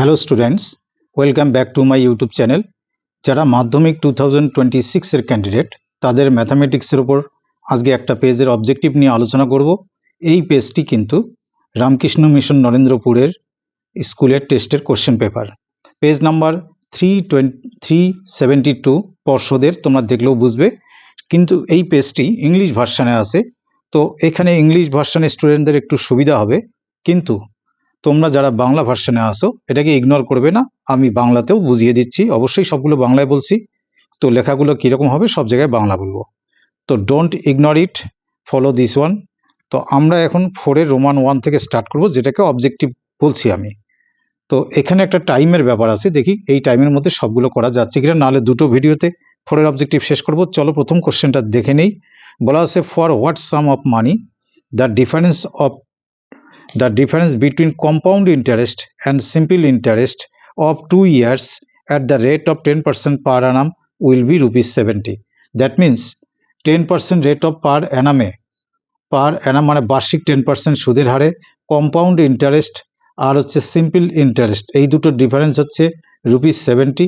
Hello students, welcome back to my YouTube channel. যারা মাধ্যমিক 2026-এর candidate তাদের ম্যাথামেটিক্সের উপর আজকে একটা পেজের অবজেক্টিভ নিয়ে আলোচনা করব। এই পেজটি কিন্তু রামকৃষ্ণ মিশন নরেন্দ্রপুরের স্কুলের টেস্টের কোশ্চেন পেপার। পেজ নাম্বার 372 পর্ষদের, তোমরা দেখলেও বুঝবে, কিন্তু এই পেজটি ইংলিশ ভার্সানে আছে। তো এখানে ইংলিশ ভার্সানের স্টুডেন্টদের একটু সুবিধা হবে, কিন্তু তোমরা যারা বাংলা ভার্সনে আসো এটাকে ইগনোর করবে না, আমি বাংলাতেও বুঝিয়ে দিচ্ছি। অবশ্যই সবগুলো বাংলায় বলছি, তো লেখাগুলো কীরকম হবে সব জায়গায় বাংলা বলবো। তো don't ignore it, follow this one. তো আমরা এখন 4-এর রোমান 1 থেকে স্টার্ট করব, যেটাকে অবজেক্টিভ বলছি আমি। তো এখানে একটা টাইমের ব্যাপার আছে, দেখি এই টাইমের মধ্যে সবগুলো করা যাচ্ছে কিনা, নাহলে দুটো ভিডিওতে 4-এর অবজেক্টিভ শেষ করব। চলো প্রথম কোশ্চেনটা দেখে নেই। বলা আছে, for what some of money the difference between compound interest and simple interest of 2 years at the rate of 10% per annum will be rupees 70. That means 10% rate of per annum মানে বার্ষিক 10% সুদের হারে, কম্পাউন্ড ইন্টারেস্ট আর হচ্ছে simple interest, এই দুটো difference হচ্ছে rupees 70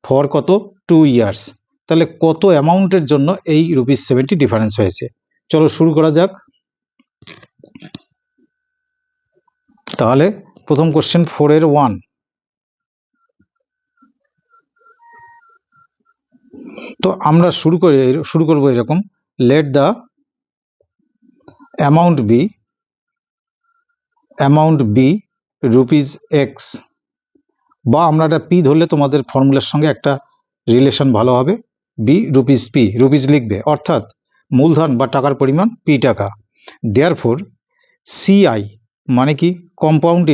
for কত 2 years. তাহলে কত অ্যামাউন্টের জন্য এই রুপিস 70 ডিফারেন্স হয়েছে। চলো শুরু করা যাক। তাহলে প্রথম কোশ্চেন 4-এর 1। তো আমরা শুরু করব এরকম, let the amount be rupees x, বা আমরা একটা পি ধরলে তোমাদের ফর্মুলার সঙ্গে একটা রিলেশন ভালো হবে। বি রুপিস পি, রুপিস লিখবে, অর্থাৎ মূলধন বা টাকার পরিমাণ পি টাকা। দেয়ারফর সিআই মানে কি, কম্পাউন্ড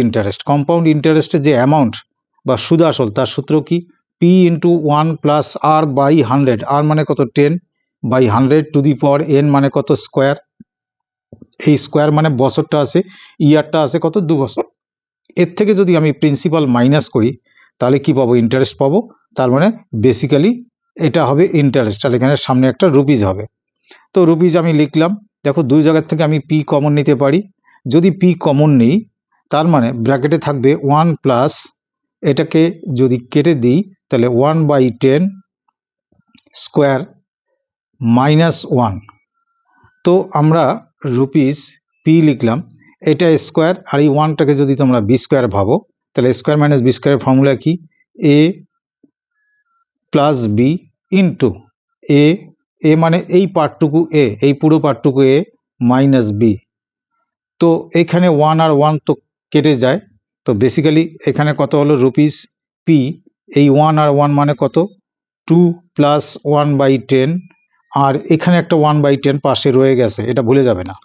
ইন্টারেস্টের যে অ্যামাউন্ট বা সুদ আসল, তার সূত্র কি, p into 1 plus r by 100। আর মানে কত 10 by 100 to the power n মানে কত স্কোয়ার। এই স্কোয়ার মানে বছরটা আছে, ইয়ারটা আছে কত 2 বছর। এর থেকে যদি আমি প্রিন্সিপাল মাইনাস করি তাহলে কি পাবো, ইন্টারেস্ট পাবো। তার মানে বেসিক্যালি এটা হবে ইন্টারেস্ট, আর এখানে সামনে একটা রুপিস হবে। তো রুপিস আমি লিখলাম। দেখো দুই জায়গার থেকে আমি পি কমন নিতে পারি। যদি পি কমন নিই তার মানে ব্র্যাকেটে থাকবে 1 প্লাস, এটাকে যদি কেটে দিই তাহলে 1/10 স্কোয়ার মাইনাস 1। তো আমরা রুপিস পি লিখলাম, এটা স্কোয়ার, আর এই 1টাকে যদি তোমরা বি স্কোয়ার ভাবো তাহলে স্কোয়ার মাইনাস বি স্কোয়ারের ফর্মুলা কি, এ প্লাস বি ইন্টু এ মানে এই পার্টটুকু এ, এই পুরো পার্টটুকু এ মাইনাস বি। তো এখানে 1 আর 1 তো কেটে যায়, তো বেসিক্যালি এখানে কত হলো রুপিস পি, এই 1 আর 1 মানে কত 2 প্লাস 1/10, আর এখানে একটা 1/10 পাশে রয়ে গেছে, এটা ভুলে যাবে না।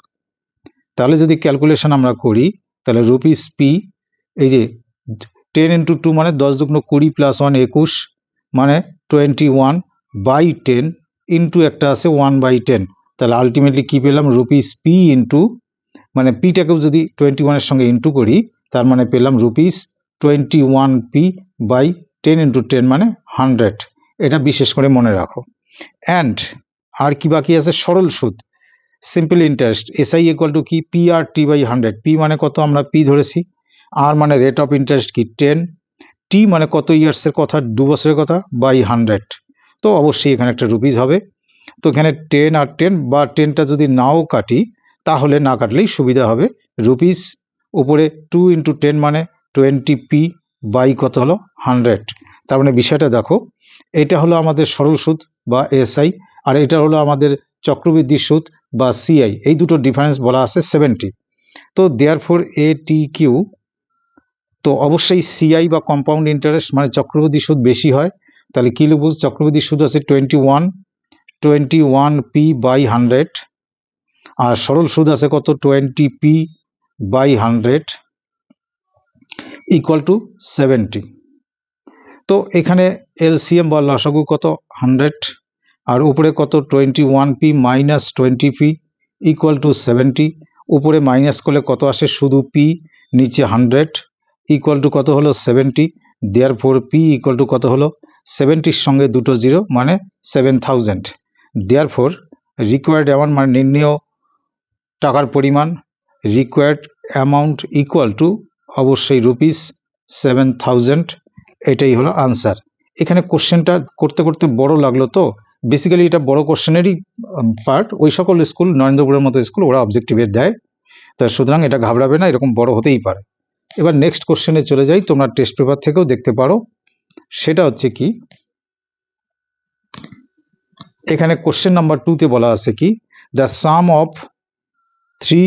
তাহলে যদি ক্যালকুলেশন আমরা করি তাহলে রুপিস পি, এই যে 10 ইন্টু 2 মানে 10 দুগুণ 20 প্লাস 1 21 মানে 21/10 ইন্টু একটা আছে 1/10। তাহলে আলটিমেটলি কি পেলাম, রুপিস পি ইন্টু, মানে পিটাকেও যদি 21-এর সঙ্গে ইন্টু করি তার মানে পেলাম রুপিস 21p/10 ইন্টু 10 মানে 100। এটা বিশেষ করে মনে রাখো। অ্যান্ড আর কি বাকি আছে, সরল সুদ simple interest, SI equal to কি, পি আর টি/100। পি মানে কত, আমরা পি ধরেছি, আর মানে রেট অফ ইন্টারেস্ট কি 10, টি মানে কত ইয়ার্সের কথা, 2 বছরের কথা, বাই 100। তো অবশ্যই এখানে একটা রুপিস হবে। তো এখানে 10 আর 10, বা 10টা যদি নাও কাটি তাহলে না কাটলেই সুবিধা হবে, রুপিস উপরে 2 ইন্টু 10 মানে 20p বাই কত হলো 100। তার মানে বিষয়টা দেখো, এটা হলো আমাদের সরল সুদ বা এসআই, আর এটা হলো আমাদের চক্রবৃদ্ধি সুদ বা সিআই। এই দুটো ডিফারেন্স বলা আছে 70। তো দেয়ারফর এ টি কিউ, তো অবশ্যই সিআই বা কম্পাউন্ড ইন্টারেস্ট মানে চক্রবৃদ্ধি সুদ বেশি হয়। তাহলে কি লিখব, চক্রবৃদ্ধি সুদ আছে 21p/100, আর সরল সুদ আছে কত 20p/100 ইকুয়াল টু 70। তো এখানে এলসিএম বা লসাগু কত 100, আর উপরে কত 21p minus 20p equal to 70। উপরে মাইনাস করলে কত আসে, শুধু পি, নিচে 100 ইকুয়াল টু কত হলো 70। দেয়ারফর পি ইকুয়াল টু কত হলো 70-র সঙ্গে দুটো জিরো মানে 7000। দেয়ারফর রিকোয়ার্ড অ্যামাউন্ট মানে নির্ণেয় টাকার পরিমাণ, রিকোয়ার্ড অ্যামাউন্ট ইকুয়াল টু অবশ্যই রুপিস 7000, এটাই হলো আনসার। এখানে কোশ্চেনটা করতে করতে বড় লাগলো, তো বেসিক্যালি এটা বড় কোশ্চেনেরই পার্ট। ওই সকল স্কুল, নরেন্দ্রপুরের মতো স্কুল, ওরা অবজেক্টিভের দেয়, তা সুতরাং এটা ঘাবড়াবে না, এরকম বড় হতেই পারে। এবার নেক্সট কোশ্চেনে চলে যাই, তোমরা টেস্ট পেপার থেকেও দেখতে পারো। সেটা হচ্ছে কি, এখানে কোশ্চেন নাম্বার 2-তে বলা আছে কি, the some of 3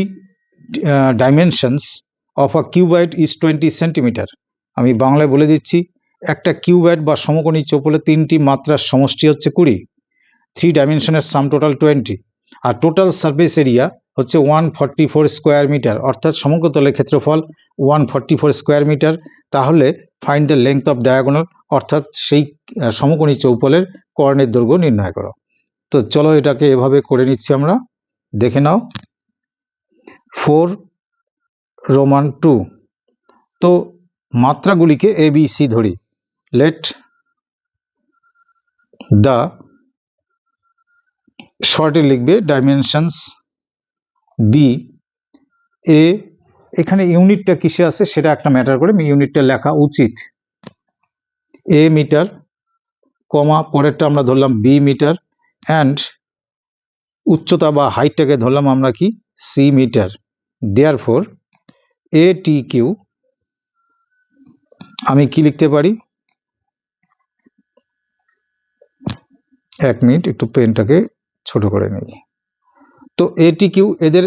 dimensions of a cuboid is 20 centimetre. আমি বাংলায় বলে দিচ্ছি, একটা কিউবয়েড বা সমকোণী চৌপলে 3টি মাত্রার সমষ্টি হচ্ছে 20, 3 ডাইমেনশনের সাম টোটাল 20, আর টোটাল সারফেস এরিয়া হচ্ছে 144 স্কোয়ার মিটার, অর্থাৎ সমগ্র তলের ক্ষেত্রফল 144 স্কোয়ার মিটার। তাহলে find the length off diagonal, অর্থাৎ সেই সমকোণী চৌপলের কর্ণের দৈর্ঘ্য নির্ণয় করো। তো চলো এটাকে এভাবে করে নিচ্ছি আমরা, দেখে নাও। 4 রোমান 2, তো মাত্রাগুলিকে এ বি সি ধরি। লেট দ্য, শর্টে লিখবে ডাইমেনশনস বি এ, এখানে ইউনিটটা কিসে আছে সেটা একটা ম্যাটার করে, ইউনিটটা লেখা উচিত। এ মিটার, কমা পরেরটা আমরা ধরলাম বি মিটার, অ্যান্ড উচ্চতা বা হাইটটাকে ধরলাম আমরা কি, সি মিটার। দেয়ারফর এ টি কিউ, আমি কি লিখতে পারি, 1 মিনিট একটু পেনটাকে ছোট করে নিই। তো এ টি কিউ, এদের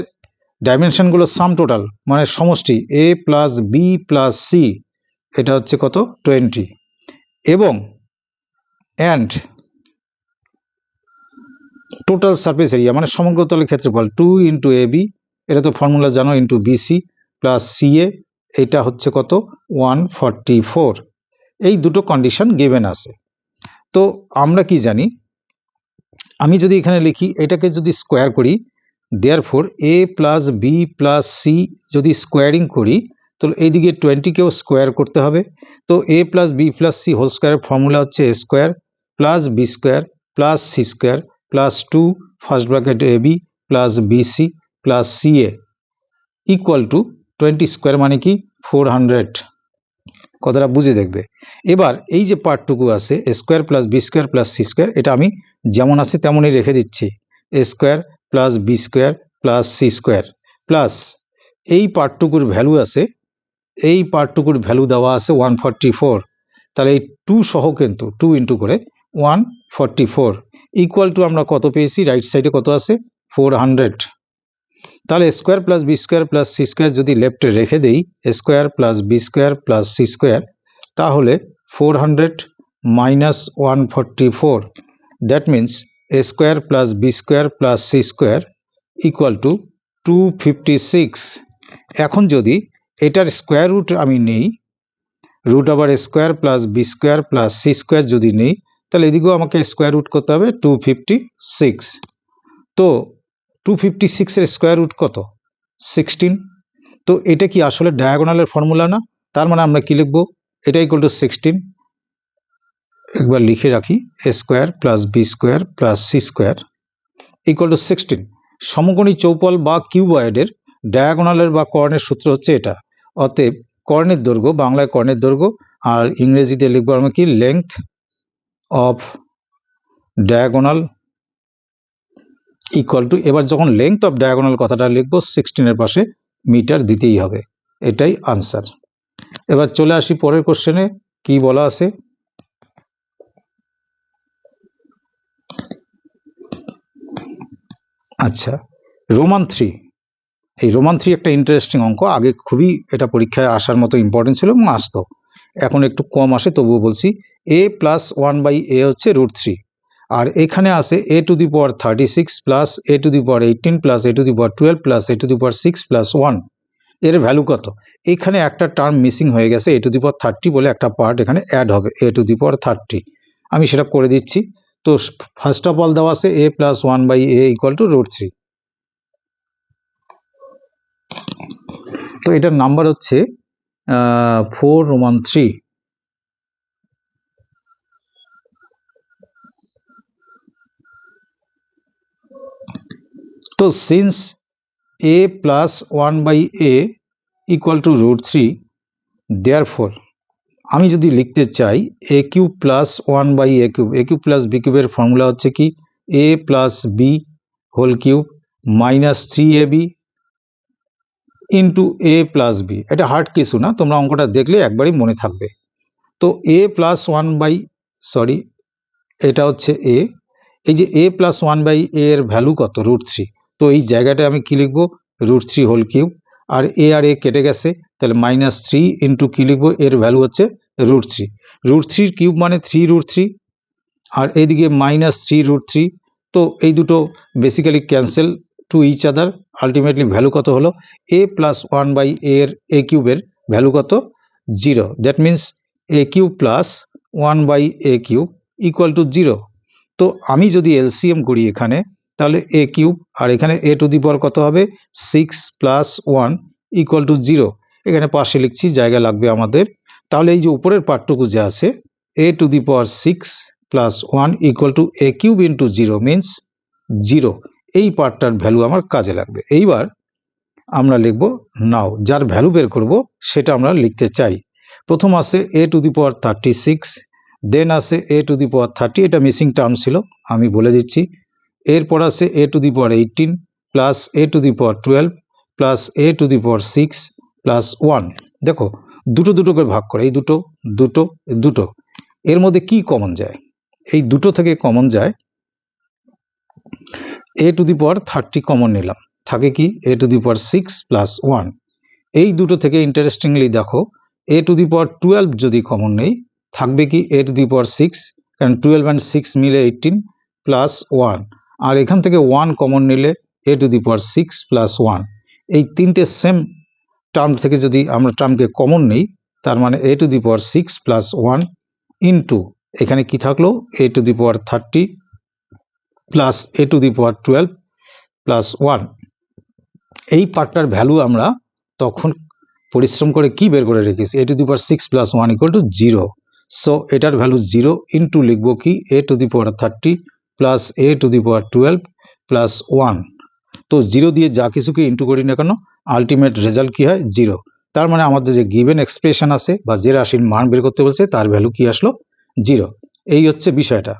ডাইমেনশনগুলো সাম টোটাল মানে সমষ্টি, এ প্লাস বি প্লাস সি, এটা হচ্ছে কত, 20, এবং অ্যান্ড টোটাল সারফেস এরিয়া মানে সমগ্র তলের ক্ষেত্রফল 2 ইন্টু এ বি, এটা তো ফর্মুলা জানো, ইন্টু বিসি প্লাস সি এ, এটা হচ্ছে কত, 144। এই দুটো কন্ডিশন গিভেন আছে। তো আমরা কি জানি, আমি যদি এখানে লিখি, এটাকে যদি স্কোয়ার করি, therefore A plus B plus C যদি স্কোয়ারিং করি, তো এইদিকে 20কেও স্কোয়ার করতে হবে। তো A plus B plus C whole স্কোয়ারের ফর্মুলা হচ্ছে A square plus B square plus C square plus 2 first bracket A B plus BC plus C A equal to 20 square মানে কি 400। কথাটা বুঝে দেখবে। এবার এই যে পার্টটুকু আছে A square plus B square plus C square, এটা আমি যেমন আছে তেমনই রেখে দিচ্ছি, A square plus B square plus C square plus এই পার্টটুকুর ভ্যালু আছে, এই পার্টটুকুর ভ্যালু দেওয়া আছে 144, তাহলে এই 2 সহ কিন্তু 2 ইন্টু করে 144 ইকুয়াল টু আমরা কত পেয়েছি, রাইট সাইডে কত আছে, 400। তাহলে square plus B square plus C square যদি লেফটে রেখে দেই, square plus B square plus C square, তাহলে 400 minus 144, that means a square plus B square plus C square equal to 256। এখন যদি এটার স্কোয়ার রুট আমি নিই, root over square plus B square plus C square যদি নিই, তাহলে এদিকেও আমাকে স্কোয়ার রুট করতে হবে 256। তো 256 এর স্কোয়ার রুট কত, 16। তো এটা কি আসলে ডায়াগোনালের ফর্মুলা না, তার মানে আমরা কি লিখবো, এটা ইকুয়াল টু 16, একবার লিখে রাখি, A square plus B square plus C square equal to 16। সমকোণী চৌপল বা কিউবয়েডের ডায়াগোনালের বা কর্ণের সূত্র হচ্ছে এটা। অতএব কর্ণের দৈর্ঘ্য, বাংলায় কর্ণের দৈর্ঘ্য, আর ইংরেজিতে লিখবো আমরা কি, length off diagonal equal to, এবার যখন লেংথ অফ ডায়াগোনাল কথাটা লিখবো 16 এর পাশে মিটার দিতেই হবে, এটাই আনসার। এবার চলে আসি পরের কোশ্চেনে, কি বলা আছে। আচ্ছা, রোমান 3, এই রোমান 3 একটা ইন্টারেস্টিং অঙ্ক, আগে খুবই এটা পরীক্ষায় আসার মতো ইম্পর্টেন্ট ছিল এবং আসতো, এখন একটু কম আসে তবুও বলছি। এ প্লাস 1/a হচ্ছে √3, আর এখানে আছে a two the power 36 plus a two the power 18 plus a two the power 12 plus a two the power 6 plus 1, এর ভ্যালু কত। এখানে একটা টার্ম মিসিং হয়ে গেছে, a টু দি পাওয়ার 30 বলে একটা পার্ট এখানে অ্যাড হবে, a টু দি পাওয়ার 30, আমি সেটা করে দিচ্ছি। তো ফার্স্ট অফ অল দেওয়া আছে a plus 1/a equal to √3, তো এটার নাম্বার হচ্ছে 4 রোমান 3। তো since a plus 1/a equal to √3, therefore আমি যদি লিখতে চাই a cube plus 1/a cube, a cube plus b কিউবের ফর্মুলা হচ্ছে কি a plus b whole cube minus 3ab into a plus b. এটা হার্ড কিছু না, তোমরা অঙ্কটা দেখলে একবারই মনে থাকবে। তো এ প্লাস সরি এটা হচ্ছে এ, এই যে এ প্লাস 1/a এর ভ্যালু কত, √3। তো এই জায়গাটায় আমি কি লিখবো, √3 হোল কিউব, আর এ কেটে গেছে, তাহলে -3 ইন্টু কি লিখবো, এর ভ্যালু হচ্ছে √3। √3 কিউব মানে 3√3, আর এইদিকে -3√3। তো এই দুটো basically cancel to each other, ultimately value কত হলো, a প্লাস 1/a এর a কিউবের ভ্যালু কত, 0। That means a cube plus 1/a cube equal two 0। তো আমি যদি এলসিএম করি এখানে, তাহলে a কিউব আর এখানে a টু দি পাওয়ার কত হবে, 6 প্লাস 1 ইকুয়াল টু 0। এখানে পাশে লিখছি, জায়গা লাগবে আমাদের। তাহলে এই যে উপরের পার্টটুকু যে আছে a two the power 6 plus 1 equal two a cube into 0 means 0। এই পার্টটার ভ্যালু আমার কাজে লাগবে। এইবার আমরা লিখব নাও, যার ভ্যালু বের করব সেটা আমরা লিখতে চাই। প্রথম আছে a টু দি পাওয়ার 36, দেন আছে a টু দি পাওয়ার 30, এটা মিসিং টার্ম ছিল আমি বলে দিচ্ছি। এরপর আছে a two the power 18 plus a two the power 12 plus a two the power 6 plus 1। দেখো দুটো দুটো করে ভাগ করে, এই দুটো দুটো দুটো, এর মধ্যে কি কমন যায়, এই দুটো থেকে কমন যায় a two the power 30 common নিলাম, থাকে কি a two the power 6 plus 1। এই দুটো থেকে ইন্টারেস্টিংলি দেখো a টু দি পাওয়ার 12 যদি কমন নেই, থাকবে কি a টু দি পাওয়ার 6, কারণ 12 and 6 মিলে 18 প্লাস 1। আর এখান থেকে 1 কমন নিলে a two the power 6 plus 1। এই তিনটে সেম টার্ম থেকে যদি আমরা টার্মকে কমন নেই, তার মানে a two the power 6 plus 1 into এখানে কি থাকলো, a two the power 30 plus a two the power 12 plus 1। এই পার্টটার ভ্যালু আমরা তখন পরিশ্রম করে কি বের করে রেখেছি, a two the power 6 plus 1 equal two 0। So এটার ভ্যালু 0 ইন্টু লিখবো কি a two the power 30 plus a two the power 12 plus 1। তো 0 দিয়ে যা কিছুকে ইন্টু করি না কেন, আলটিমেট রেজাল্ট কি হয়, 0। তার মানে আমাদের যে গিভেন এক্সপ্রেশন আছে বা যে রাশির মান বের করতে বলছে তার ভ্যালু কি আসলো, 0। এই হচ্ছে বিষয়টা।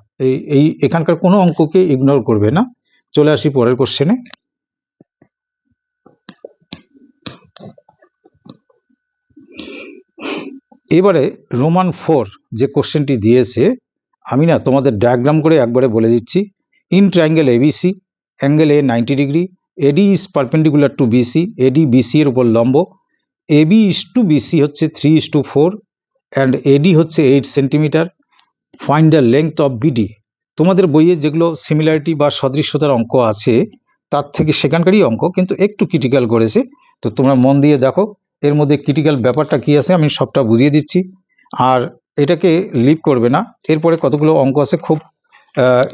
এই এখানকার কোনো অঙ্ককে ইগনোর করবে না। চলে আসি পরের কোশ্চেনে। এবারে রোমান 4 যে কোশ্চেনটি দিয়েছে, আমি না তোমাদের ডায়াগ্রাম করে একবারে বলে দিচ্ছি। In triangle ABC, angle A 90 degree, AD is perpendicular to BC, AD BC এর উপর লম্ব, এবি ইজ টু বিসি হচ্ছে 3:4 অ্যান্ড এডি হচ্ছে 8 centimetre, find the length of BD. তোমাদের বইয়ে যেগুলো সিমিলারিটি বা সদৃশ্যতার অঙ্ক আছে তার থেকে সেখানকারই অঙ্ক, কিন্তু একটু ক্রিটিক্যাল করেছে। তো তোমরা মন দিয়ে দেখো এর মধ্যে ক্রিটিক্যাল ব্যাপারটা কি আছে, আমি সবটা বুঝিয়ে দিচ্ছি। আর এটাকে লিভ করবে না, এরপরে কতগুলো অঙ্ক আছে খুব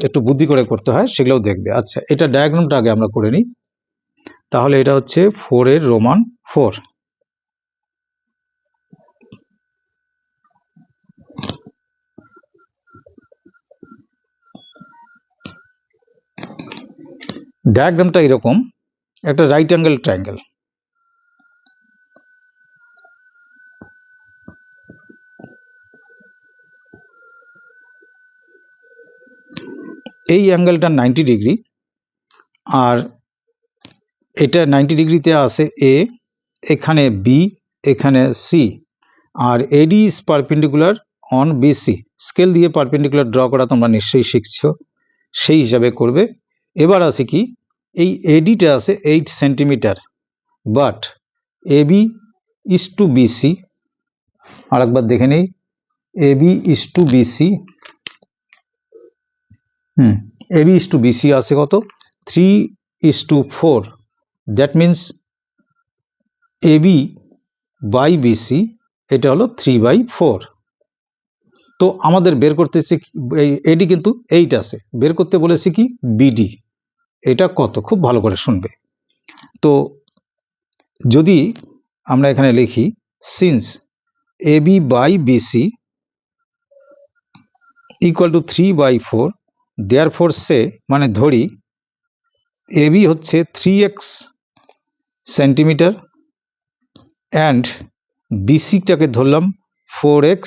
একটু বুদ্ধি করে করতে হয়, সেগুলোও দেখবে। আচ্ছা, এটা ডায়াগ্রামটা আগে আমরা করে নিই। তাহলে এটা হচ্ছে 4 এর রোমান 4। ডায়াগ্রামটা এরকম, একটা রাইট অ্যাঙ্গেল ট্রায়াঙ্গেল। এই অ্যাঙ্গেলটা 90 ডিগ্রি, আর এটা 90 ডিগ্রিতে আছে এ, এখানে বি, এখানে সি, আর AD is perpendicular on BC. Scale দিয়ে পারপেন্ডিকুলার ড্র করা তোমরা নিশ্চয়ই শিখছো, সেই হিসাবে করবে। এবার আছে কি, এই এডিটা আছে 8 centimetre, but AB is to BC, আর একবার দেখে নেই, AB is to BC, AB is to BC আছে কত, 3:4। That means AB by BC এটা হলো 3/4। তো আমাদের বের করতেছে এডি কিন্তু 8 আছে, বের করতে বলেছে কি বিডি, এটা কত, খুব ভালো করে শুনবে। তো যদি আমরা এখানে লিখি since AB by BC equal to 3/4, therefore say, মানে ধরি এবি হচ্ছে 3x সেন্টিমিটার অ্যান্ড বিসিটাকে ধরলাম 4x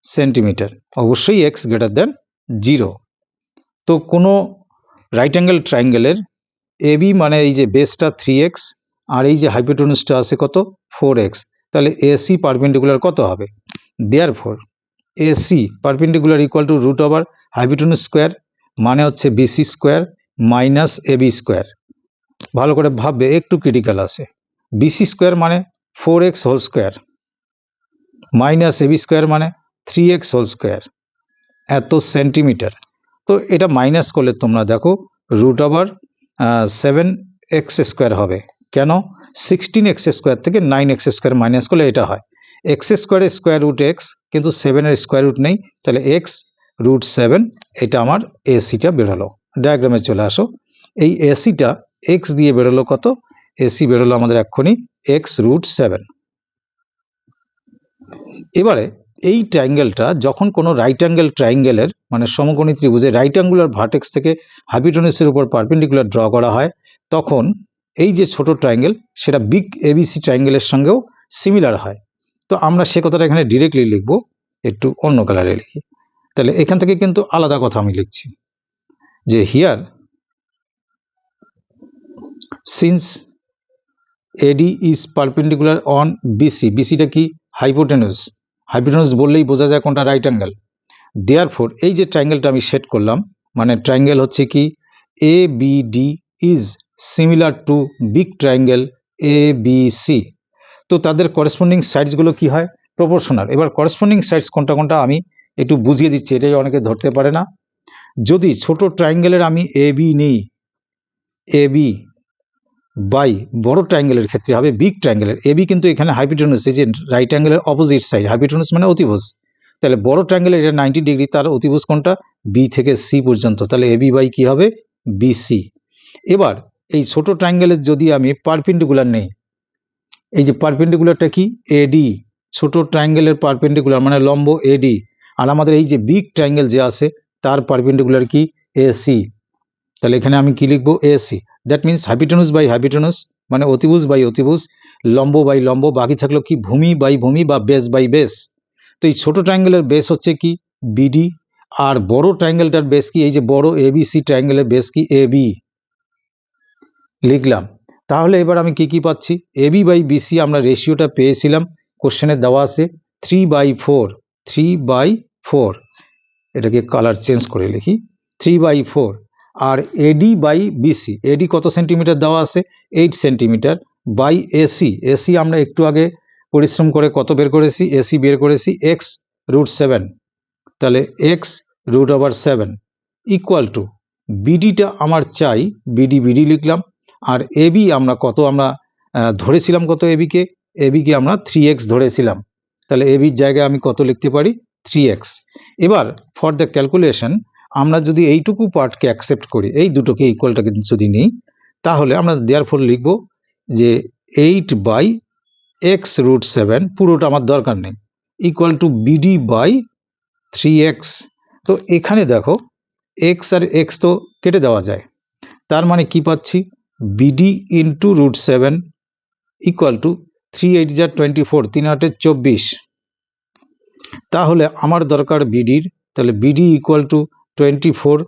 সেন্টিমিটার, অবশ্যই x গ্রেটার দেন 0। তো কোনো রাইট অ্যাঙ্গেল ট্রায়াঙ্গেলের এবি মানে এই যে বেসটা 3x আর এই যে হাইপোটেনুসটা আছে কত 4x, তাহলে এসি পারপেন্ডিকুলার কত হবে? Therefore AC perpendicular equal to root over hypotenuse square মানে হচ্ছে BC square minus AB square. ভালো করে ভাববে, একটু ক্রিটিক্যাল আছে। বিসি স্কোয়ার মানে 4x whole square minus AB square মানে 3x হোল স্কোয়ার, এত সেন্টিমিটার। তো এটা মাইনাস করলে তোমরা দেখো রুট ওভার 7x স্কোয়ার হবে। কেন? 16x স্কোয়ার থেকে 9x স্কোয়ার মাইনাস করলে এটা হয়। এক্স স্কোয়ারের স্কোয়ার রুট এক্স, কিন্তু 7-এর স্কোয়ার রুট নেই, তাহলে x রুট 7, এটা আমার এসিটা বেরোলো। ডায়াগ্রামে চলে আসো। এই এসিটা এক্স দিয়ে বেরোলো কত? এসি বেরোলো আমাদের এক্ষুনি x রুট 7। এবারে এই ট্রায়াঙ্গেলটা যখন কোনো রাইট অ্যাঙ্গেল ট্রায়াঙ্গেলের মানে সমকোণী ত্রিভুজে রাইট অ্যাঙ্গুলার ভার্টেক্স থেকে হাইপোটেনুসের উপর পারপেন্ডিকুলার ড্র করা হয়, তখন এই যে ছোট ট্রায়াঙ্গেল সেটা বিগ এবিসি ট্রায়াঙ্গেলের সঙ্গেও সিমিলার হয়। তো আমরা সে কথাটা এখানে ডিরেক্টলি লিখব, একটু অন্য কালারে লিখি। তাহলে এখান থেকে কিন্তু আলাদা কথা আমি লিখছি যে here since AD is perpendicular on BC, বিসিটা কি? হাইপোটেনুস। হাইপোটেনুস বললেই বোঝা যায় কোনটা রাইট অ্যাঙ্গেল। দেয়ারফোর এই যে ট্রায়াঙ্গেলটা আমি সেট করলাম, মানে ট্রায়াঙ্গেল হচ্ছে কি A B D is similar to big triangle A B C. তো তাদের করেসপন্ডিং সাইডসগুলো কি হয়? প্রপোর্শনাল। এবার করেসপন্ডিং সাইডস কোনটা কোনটা আমি একটু বুঝিয়ে দিচ্ছি, এটাই অনেকে ধরতে পারে না। যদি ছোট ট্রায়াঙ্গেলের আমি এ বি নিই, এ বি বাই বড় ট্রায়াঙ্গেলের ক্ষেত্রে হবে বিগ ট্রায়াঙ্গেলের এবি, কিন্তু এখানে হাইপোটেনুস, এই যে রাইট অ্যাঙ্গেলের অপোজিট সাইড, হাইপোটেনুস মানে অতিভুজ। তাহলে বড় ট্রায়াঙ্গেলের এটা 90 ডিগ্রি, তার অতিভুজ কোনটা? বি থেকে সি পর্যন্ত, তাহলে এবি বাই কি হবে? বিসি। এবার এই ছোট ট্রায়াঙ্গেলের যদি আমি পারপেন্ডিকুলার নেই, এই যে পারপেন্ডিকুলারটা কি? এডি। ছোট ট্রায়াঙ্গেলের পারপেন্ডিকুলার মানে লম্ব এডি, আর আমাদের এই যে বিগ ট্রায়াঙ্গেল যে আছে তার পারপেন্ডিকুলার কি? এসি। তাহলে এখানে আমি কি লিখবো? এসি। দ্যাট মিনস হাইপোটেনুস বাই হাইপোটেনুস মানে অতিভুজ বাই অতিভুজ, লম্ব বাই লম্ব, বাকি থাকলো কি? ভূমি বাই ভূমি বা বেস বাই বেস। তো এই ছোট ট্রায়াঙ্গেলের বেস হচ্ছে কি? বিডি, আর বড় ট্রায়াঙ্গেলটার বেস কি? এই যে বড় এবিসি ট্রায়াঙ্গেলের বেস কি? এবি। লিখলাম। তাহলে এবার আমি কি কি পাচ্ছি? এবি বাই বিসি আমরা রেশিওটা পেয়েছিলাম, কোশ্চেনে দেওয়া আছে 3/4, 3/4। এটাকে কালার চেঞ্জ করে লিখি, 3/4। আর এডি বাই বিসি, এডি কত সেন্টিমিটার দেওয়া আছে? 8 সেন্টিমিটার, বাই এসি, এসি আমরা একটু আগে পরিশ্রম করে কত বের করেছি? এসি বের করেছি এক্স রুট 7, তাহলে X root over 7 equal to বিডিটা আমার চাই, বিডি বিডি লিখলাম। আর এবি আমরা কত আমরা ধরেছিলাম কত? এবিকে, এবিকে আমরা 3x ধরেছিলাম, তাহলে এবির জায়গায় আমি কত লিখতে পারি? 3x। এবার ফর দ্য ক্যালকুলেশন আমরা যদি এইটুকু পার্টকে অ্যাকসেপ্ট করি, এই দুটোকে ইকুয়ালটা যদি নিই, তাহলে আমরা দেয়ারফর লিখব যে 8/x রুট 7, পুরোটা আমার দরকার নেই, equal to BD by 3x। তো এখানে দেখো এক্স আর এক্স তো কেটে দেওয়া যায়, তার মানে কি পাচ্ছি? BD into root 7 equal to 3 8 24, 3 8 24। তাহলে আমার দরকার বিডির, তাহলে BD equal to 24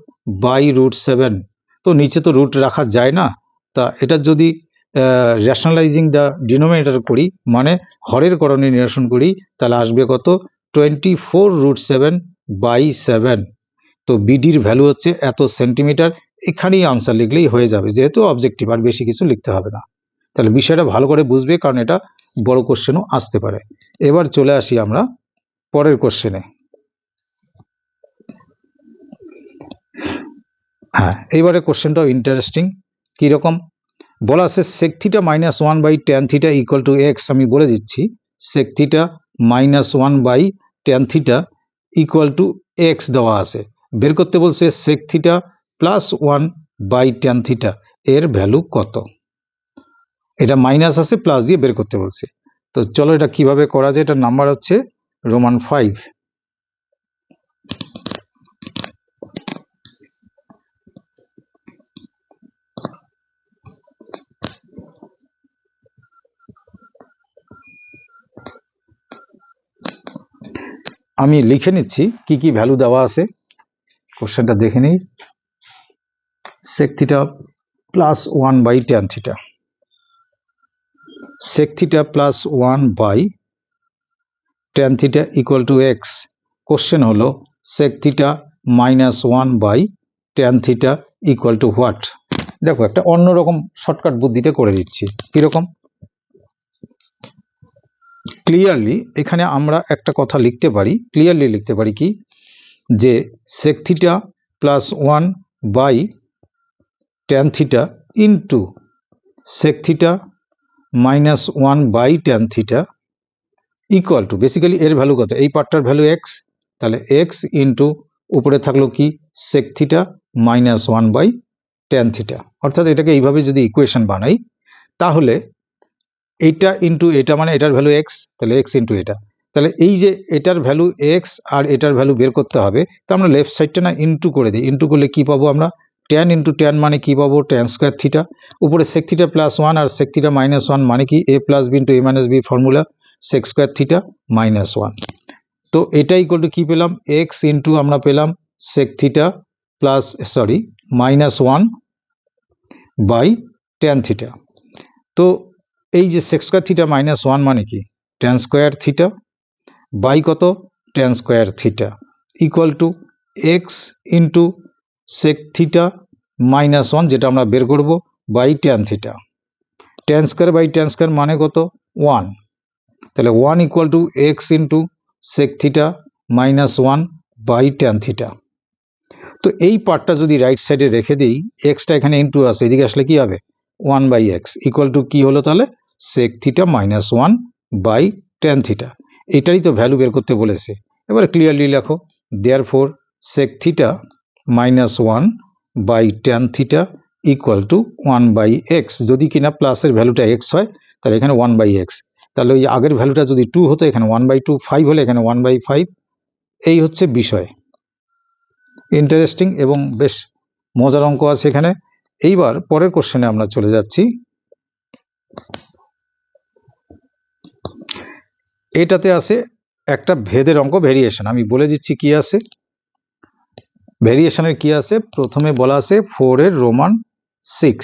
by root 7। তো নিচে তো রুট রাখা যায় না, তা এটা যদি রেশনালাইজিং দ্য ডিনোমিনেটর করি মানে হরের করণে নিরসন করি, তাহলে আসবে কত? 24 রুট 7 বাই 7। তো বিডির ভ্যালু হচ্ছে এত সেন্টিমিটার। এখানেই আনসার লিখলেই হয়ে যাবে, যেহেতু অবজেক্টিভ, আর বেশি কিছু লিখতে হবে না। তাহলে বিষয়টা ভালো করে বুঝবে, কারণ এটা বড় কোশ্চেনও আসতে পারে। এবার চলে আসি আমরা পরের কোশ্চেনে। হ্যাঁ, এইবারে কোশ্চেনটাও ইন্টারেস্টিং। কিরকম বলা আছে? Sec theta minus 1 by tan theta equal to x. আমি বলে দিচ্ছি, sec theta minus 1 by tan theta equal to x দেওয়া আছে। বের করতে বলছে sec theta plus 1 by tan theta, এর ভ্যালু কত? এটা মাইনাস আছে, প্লাস দিয়ে বের করতে বলছে। তো চলো এটা কিভাবে করা যায়। এটার নাম্বার হচ্ছে রোমান 5। আমি লিখে নিচ্ছি কি কি ভ্যালু দেওয়া আছে, কোশ্চেনটা দেখে নিই। sec theta plus 1 by tan theta, sec theta plus 1 by tan theta equal to x। Question হলো sec theta minus 1 by tan theta equal to what? দেখো একটা অন্যরকম শর্টকাট বুদ্ধিতে করে দিচ্ছি। কিরকম? ক্লিয়ারলি এখানে আমরা একটা কথা লিখতে পারি, ক্লিয়ারলি লিখতে পারি কি, যে sec theta plus 1 by tan theta into sec theta minus 1 by tan theta equal to, basically এর ভ্যালু কত, এই পার্টটার ভ্যালু এক্স, তাহলে এক্স ইন্টু উপরে থাকলো কি sec theta minus 1 by tan theta। অর্থাৎ এটাকে এইভাবে যদি ইকুয়েশন বানাই, তাহলে এইটা ইন্টু এটা মানে এটার ভ্যালু এক্স, তাহলে এক্স ইন্টু এটা, তাহলে এই যে এটার ভ্যালু এক্স আর এটার ভ্যালু বের করতে হবে, তা আমরা লেফট সাইডটা না ইন্টু করে দিই। ইন্টু করলে কি পাবো আমরা, ট্যান ইন্টু ট্যান মানে কি পাবো, ট্যান স্কোয়ার থিটা, উপরে sec theta প্লাস 1 আর sec theta মাইনাস 1 মানে কি a plus b into a minus b formula sec square theta minus 1। তো এটা ইকুয়াল টু কি পেলাম, এক্স ইন্টু আমরা পেলাম sec theta plus minus 1 by tan theta. তো এই যে sec স্কোয়ার থিটা মাইনাস 1 মানে কি, ট্যান স্কোয়ার থিটা বাই কত, tan square theta equal to x into sec theta minus 1 যেটা আমরা বের করব by tan theta. Tan square by tan square মানে কত, 1, তাহলে 1 equal to x into sec theta minus 1 by tan theta. তো এই পার্টটা যদি রাইট সাইডে রেখে দিই, এক্সটা এখানে ইন্টু আছে, এদিকে আসলে কি হবে, 1 বাই এক্স ইকুয়াল টু কি হলো তাহলে sec theta minus 1 by tan theta. এটারই তো ভ্যালু বের করতে বলেছে। এবারে ক্লিয়ারলি লেখো, therefore sec theta minus 1 by tan theta equal to 1 by x. যদি কিনা প্লাসের ভ্যালুটা এক্স হয় তাহলে এখানে 1 বাই এক্স, তাহলে ওই আগের ভ্যালুটা যদি 2 হতো এখানে 1 বাই 2, 5 হলে এখানে 1 বাই 5। এই হচ্ছে বিষয়, ইন্টারেস্টিং এবং বেশ মজার অঙ্ক আছে এখানে। এইবার পরের কোশ্চেনে আমরা চলে যাচ্ছি। এটাতে আছে একটা ভেদের অঙ্ক, ভেরিয়েশন। আমি বলে দিচ্ছি কি আছে, ভেরিয়েশনের কি আছে। প্রথমে বলা আছে 4 এর রোমান 6,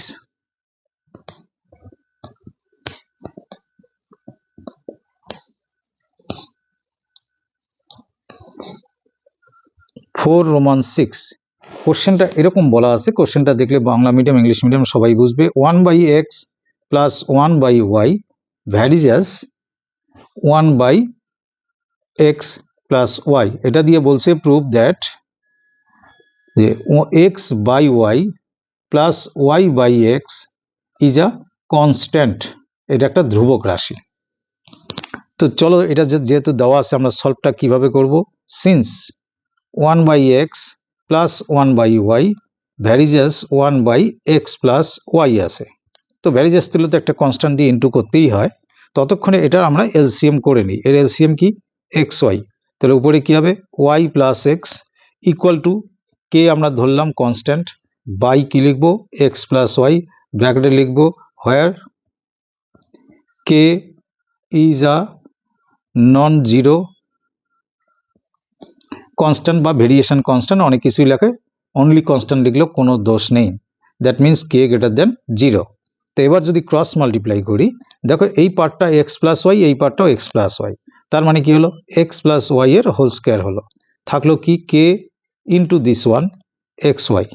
রোমান 6। কোশ্চেনটা এরকম বলা আছে, কোশ্চেনটা দেখলে বাংলা মিডিয়াম ইংলিশ মিডিয়াম সবাই বুঝবে। 1 by x plus 1 by y varies as 1 by x plus y. এটা দিয়ে বলছে প্রুভ দ্যাট যে x by Y plus y by x is a constant, এটা একটা ধ্রুবক রাশি। তো চলো এটা যেহেতু দেওয়া আছে আমরা সলভটা কিভাবে করব। Since 1 by x plus 1 by y varies as 1 by x plus y আছে, তো ভ্যারিজাস তুলে তো একটা কনস্ট্যান্ট দিয়ে ইন্টু করতেই হয়। ততক্ষণে এটা আমরা এলসিএম করে নিই। এর এলসিএম কি, এক্স ওয়াই, তাহলে উপরে কি হবে Y plus X equal to K আমরা ধরলাম কনস্ট্যান্ট, বাই কি লিখবো এক্স প্লাস ওয়াই, ব্র্যাকেটে লিখবো where K is a non zero constant বা ভেরিয়েশন কনস্ট্যান্ট, অনেক কিছুই লেখে, অনলি কনস্ট্যান্ট লিখলেও কোনো দোষ নেই। That means K greater than 0। তো এবার যদি ক্রস মাল্টিপ্লাই করি, দেখো এই পার্টটা এক্স প্লাস ওয়াই, এই পার্টটাও এক্স প্লাস ওয়াই, তার মানে কি হলো এক্স প্লাস ওয়াই এর হোল স্কোয়ার হলো, থাকলো কি K into this one X Y.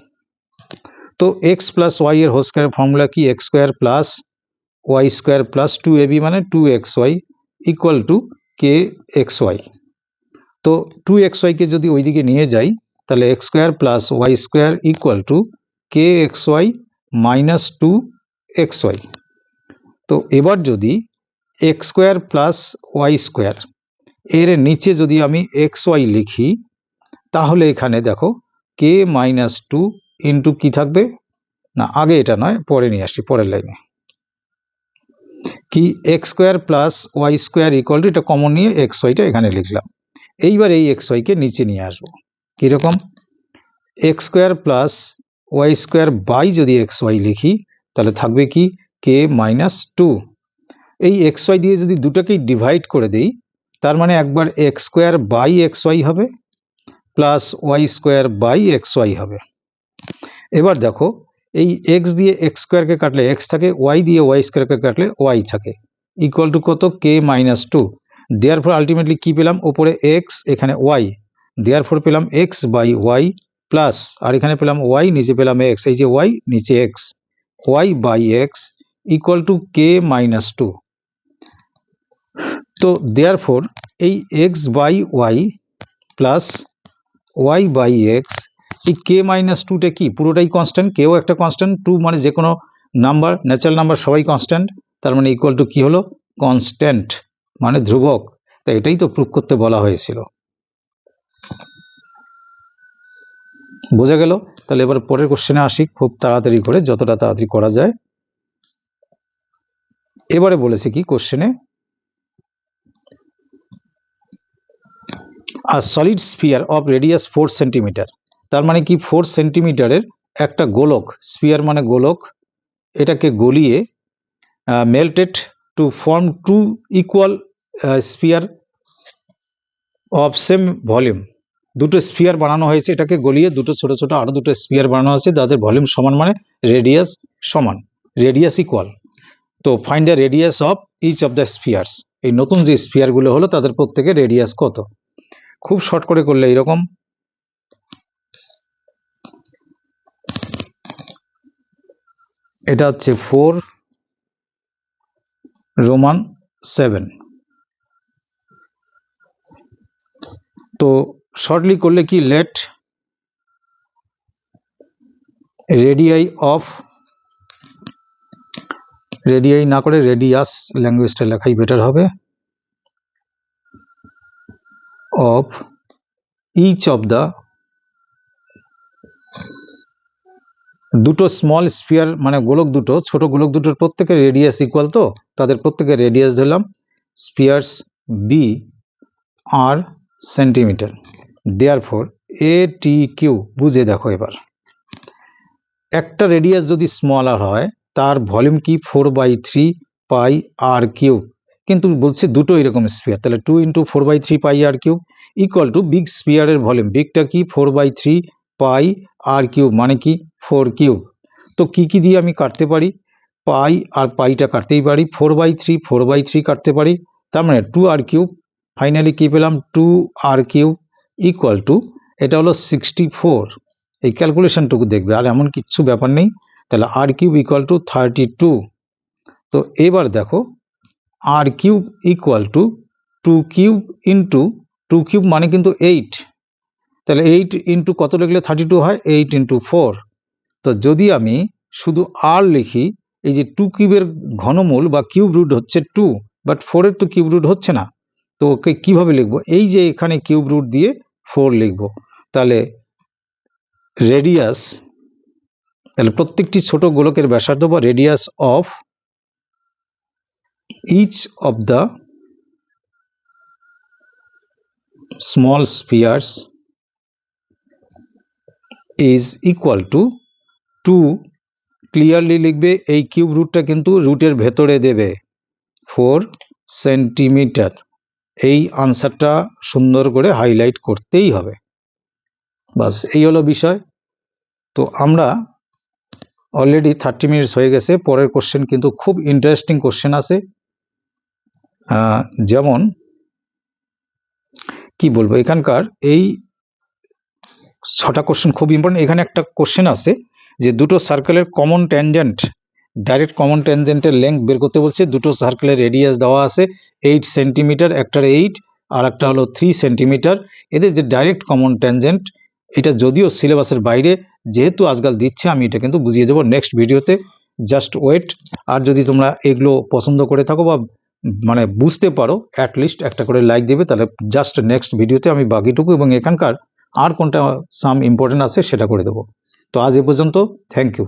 তো এক্স প্লাস ওয়াই এর হোল স্কোয়ার ফর্মুলা কি, x square plus Y square plus 2ab মানে 2xy equal to K X Y. তো 2xy কে যদি ওইদিকে নিয়ে যাই তাহলে X square plus Y square equal to K X Y minus 2xy। তো এবার যদি X square plus Y square এর নিচে যদি আমি এক্স ওয়াই লিখি, তাহলে এখানে দেখো কে মাইনাস 2 ইন্টু কি থাকবে, না আগে এটা নয় পরে নিয়ে আসছি, পরের লাইনে কি x square plus Y square equal to, এটা কমন নিয়ে এক্স ওয়াইটা এখানে লিখলাম। এইবার এই এক্স ওয়াইকে নিচে নিয়ে আসবো, কিরকম x square plus Y square by যদি এক্স ওয়াই লিখি তাহলে থাকবে কি কে মাইনাস 2। এই এক্স ওয়াই দিয়ে যদি দুটাকেই ডিভাইড করে দিই তার মানে একবার X square by X Y হবে plus Y square by X Y হবে। এবার দেখো এই এক্স দিয়ে এক্স স্কোয়ারকে কাটলে এক্স থাকে, ওয়াই দিয়ে ওয়াই স্কোয়ারকে কাটলে ওয়াই থাকে, ইকুয়াল টু কত K minus two. Therefore ultimately কি পেলাম, ওপরে এক্স এখানে ওয়াই, দেয়ার ফর পেলাম এক্স বাই ওয়াই প্লাস, আর এখানে পেলাম ওয়াই নিচে পেলাম এক্স, এই যে ওয়াই নিচে x, y by x equal to k minus two. তো দেয়ার ফর এই x by Y plus y by x, এই কে মাইনাস টুটা কি পুরোটাই কনস্ট্যান্ট, কেও একটা কনস্ট্যান্ট, টু মানে যে কোনো নাম্বার ন্যাচারাল নাম্বার সবাই কনস্ট্যান্ট, তার মানে ইকুয়াল টু কি হলো কনস্ট্যান্ট মানে ধ্রুবক। তাই এটাই তো প্রুফ করতে বলা হয়েছিল। বোঝা গেল? তাহলে এবার পরের কোশ্চেনে আসি খুব তাড়াতাড়ি করে, যতটা তাড়াতাড়ি করা যায়। এবারে বলেছে কি কোশ্চেনে, আ solid sphere of radius 4 centimetre, তার মানে কি 4 সেন্টিমিটারের একটা গোলক, স্ফিয়ার মানে গোলক, এটাকে গলিয়ে melted to form two equal sphere of same volume, দুটো স্ফিয়ার বানানো হয়েছে, এটাকে গলিয়ে দুটো ছোট ছোট আরো দুটো স্ফিয়ার বানানো হয়েছে যাদের ভলিউম সমান মানে রেডিয়াস সমান, রেডিয়াস ইকুয়াল। তো find the radius of each of the spheres, এই নতুন যে স্ফিয়ারগুলো হলো তাদের প্রত্যেকের রেডিয়াস কত। খুব শর্ট করে করলে এরকম, এটা হচ্ছে 4 রোমান 7, তো শর্টলি করলে কি লেট রেডিয়াই অফ, রেডিয়াই না করে রেডিয়াস ল্যাঙ্গুয়েজটা লেখাই বেটার হবে, অফ ইচ অফ দ্য, দুটো স্মল স্ফিয়ার মানে গোলক দুটো, ছোট গোলক দুটোর প্রত্যেকের রেডিয়াস ইকুয়াল, তো তাদের প্রত্যেকের রেডিয়াস ধরলাম স্ফিয়ার্স বি আর সেন্টিমিটার। দেয়ারফর এ টি কিউ, বুঝে দেখো এবার, একটা রেডিয়াস যদি স্মল আর হয় তার ভলিউম কি 4/3 পাই আর কিউব, কিন্তু বলছে দুটো এরকম স্ফিয়ার, তাহলে 2 × 4/3 pi R cube equal to big স্ফিয়ারের ভলিউম, বিগটা কি 4/3 পাই আর কিউব মানে কি 4 কিউব। তো কি কি দিয়ে আমি কাটতে পারি, পাই আর পাইটা কাটতেই পারি, 4/3 4/3 কাটতে পারি, তার মানে 2 আর কিউব, ফাইনালি কি পেলাম 2 আর কিউব ইকুয়াল টু, এটা হলো 64, এই ক্যালকুলেশনটুকু দেখবে আর এমন কিচ্ছু ব্যাপার নেই। তাহলে আর কিউব ইকুয়াল টু 32। তো এবার দেখো R cube equal to 2 cube into 2 cube মানে কিন্তু 8, তাহলে 8 ইন্টু কত লিখলে 32 হয়, 8 × 4। তো যদি আমি শুধু আর লিখি, এই যে 2 কিউবের ঘনমূল বা কিউব রুট হচ্ছে 2, বাট 4-এর তো কিউব রুট হচ্ছে না, তো ওকে কিভাবে লিখবো, এই যে এখানে কিউব রুট দিয়ে 4 লিখবো। তাহলে রেডিয়াস, তাহলে প্রত্যেকটি ছোট গোলকের ব্যাসার্ধ বা radius of each of the small spheres is equal to 2, clearly লিখবে, এই কিউব রুটটা কিন্তু রুটের ভেতরে দেবে 4 সেন্টিমিটার, এই আনসারটা সুন্দর করে হাইলাইট করতেই হবে, বাস এই হলো বিষয়। তো আমরা অলরেডি 30 মিনিটস হয়ে গেছে, পরের কোশ্চেন কিন্তু খুব ইন্টারেস্টিং কোশ্চেন আছে, যেমন কি বলবো, এখানকার এই 6টা কোশ্চেন খুব ইম্পর্টেন্ট। এখানে একটা কোশ্চেন আছে যে দুটো সার্কেলের কমন ট্যানজেন্ট, ডাইরেক্ট কমন ট্যানজেন্টের লেংথ বের করতে বলছে, দুটো সার্কেলের রেডিয়াস দেওয়া আছে 8 সেন্টিমিটার, একটার 8 আর একটা হলো 3 সেন্টিমিটার, এদের যে ডাইরেক্ট কমন ট্যানজেন্ট, এটা যদিও সিলেবাসের বাইরে, যেহেতু আজকাল দিচ্ছে আমি এটা কিন্তু বুঝিয়ে দেবো নেক্সট ভিডিওতে, জাস্ট ওয়েট। আর যদি তোমরা এগুলো পছন্দ করে থাকো বা মানে বুঝতে পারো, অ্যাটলিস্ট একটা করে লাইক দেবে, তাহলে জাস্ট নেক্সট ভিডিওতে আমি বাকিটুকু এবং এখানকার আর কোনটা সাম ইম্পর্টেন্ট আছে সেটা করে দেবো। তো আজ এ পর্যন্ত, থ্যাংক ইউ।